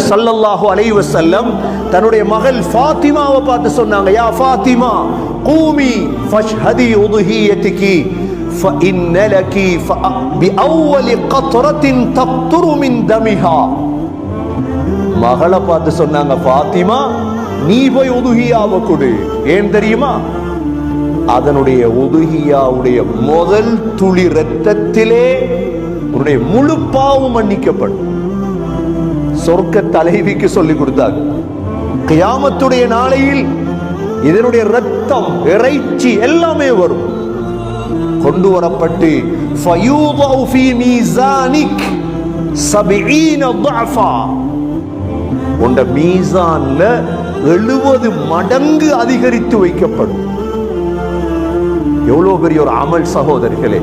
ஸல்லல்லாஹு அலைஹி வஸல்லம் தன்னுடைய மகள் ஃபாத்திமாவை பார்த்து சொன்னாங்க, யா ஃபாத்திமா கூமி ஃபஷ்ஹதி உதுஹியத்திகி فإن لك بأول قطرة تقطر من دمها. மகளை பார்த்து சொன்னாங்க, ஃபாத்திமா நீ போய் உதுஹியாவை கொடு. ஏன் தெரியுமா? அதனுடைய உதுஹியாவுடைய முதல் துளி இரத்தத்திலே உன்னுடைய முழு பாவம் மன்னிக்கப்படும். சொர்க்க தலைவிக்கு சொல்லிக் கொடுத்தாங்க. கியாமத்துடைய நாளையில் இதனுடைய இரத்தம், இறைச்சி எல்லாமே வரும், கொண்டு வரப்பட்டு ஃபயூதஉ ஃபீ மீசானிக் 70 ضعفا, உண்ட மீசான்ல 70 மடங்கு அதிகரித்து வைக்கப்படும். எவ்வளவு பெரிய ஒரு அமல் சகோதரர்களே!